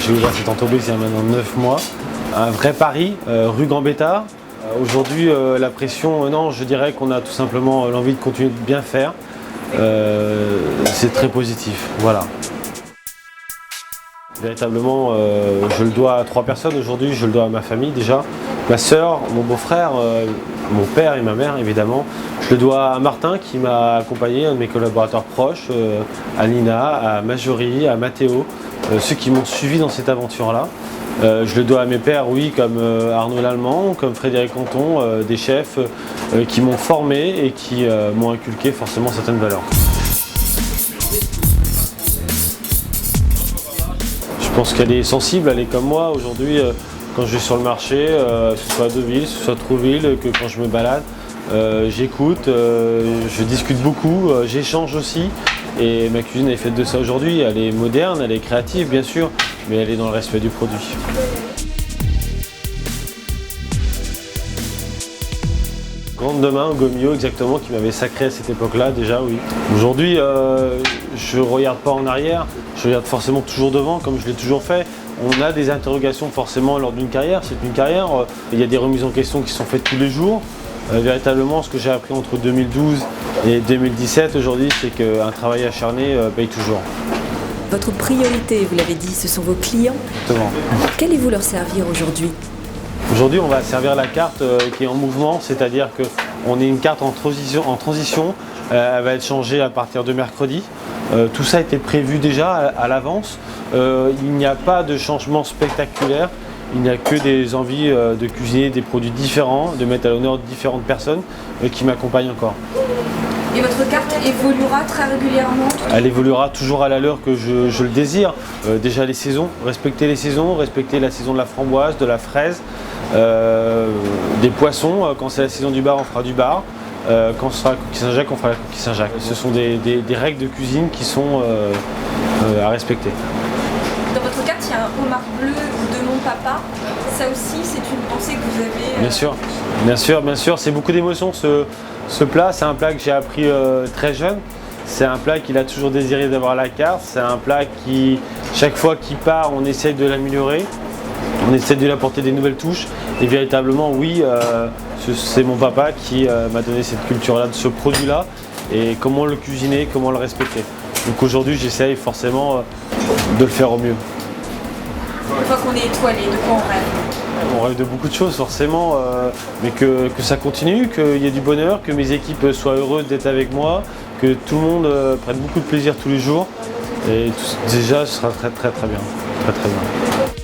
J'ai ouvert cette entreprise il y a maintenant 9 mois. Un vrai pari, rue Gambetta. Aujourd'hui, la pression, non, je dirais qu'on a tout simplement l'envie de continuer de bien faire. C'est très positif, voilà. Véritablement, je le dois à 3 personnes aujourd'hui, je le dois à ma famille déjà. Ma sœur, mon beau-frère, mon père et ma mère évidemment. Je le dois à Martin qui m'a accompagné, un de mes collaborateurs proches, à Nina, à Marjorie, à Mathéo, ceux qui m'ont suivi dans cette aventure-là. Je le dois à mes pères, oui, comme Arnaud Lallemand, comme Frédéric Canton, des chefs qui m'ont formé et qui m'ont inculqué forcément certaines valeurs. Je pense qu'elle est sensible, elle est comme moi aujourd'hui. Quand je vais sur le marché, que ce soit à Deauville, que ce soit à Trouville, que quand je me balade, j'écoute, je discute beaucoup, j'échange aussi. Et ma cuisine est faite de ça aujourd'hui. Elle est moderne, elle est créative bien sûr, mais elle est dans le respect du produit. Grande de main, Gomio exactement, qui m'avait sacré à cette époque-là déjà, oui. Aujourd'hui, je ne regarde pas en arrière, je regarde forcément toujours devant, comme je l'ai toujours fait. On a des interrogations forcément lors d'une carrière, c'est une carrière, il y a des remises en question qui sont faites tous les jours. Véritablement, ce que j'ai appris entre 2012 et 2017 aujourd'hui, c'est qu'un travail acharné paye toujours. Votre priorité, vous l'avez dit, ce sont vos clients. Exactement. Qu'allez-vous leur servir aujourd'hui? Aujourd'hui, on va servir la carte qui est en mouvement, c'est-à-dire qu'on est une carte en transition. Elle va être changée à partir de mercredi. Tout ça a été prévu déjà à l'avance. Il n'y a pas de changement spectaculaire. Il n'y a que des envies de cuisiner des produits différents, de mettre à l'honneur différentes personnes qui m'accompagnent encore. Et votre carte évoluera très régulièrement? Elle évoluera toujours à l'allure que je le désire. Déjà les saisons, respecter les saisons, respecter la saison de la framboise, de la fraise, des poissons. Quand c'est la saison du bar, on fera du bar. Quand ce sera la coquille Saint-Jacques, on fera la coquille Saint-Jacques. Ce sont des règles de cuisine qui sont à respecter. Dans votre carte, il y a un homard bleu de mon papa. Ça aussi, c'est une pensée que vous avez... Bien sûr, bien sûr, bien sûr. C'est beaucoup d'émotions ce plat. C'est un plat que j'ai appris très jeune. C'est un plat qu'il a toujours désiré d'avoir à la carte. C'est un plat qui, chaque fois qu'il part, on essaye de l'améliorer. On essaie de lui apporter des nouvelles touches. Et véritablement, oui, c'est mon papa qui m'a donné cette culture-là, de ce produit-là. Et comment le cuisiner, comment le respecter. Donc aujourd'hui, j'essaye forcément de le faire au mieux. Une fois qu'on est étoilé, de quoi on rêve? On rêve de beaucoup de choses forcément, mais que ça continue, qu'il y ait du bonheur, que mes équipes soient heureuses d'être avec moi, que tout le monde prenne beaucoup de plaisir tous les jours. Et déjà, ce sera très très très bien. Très très bien.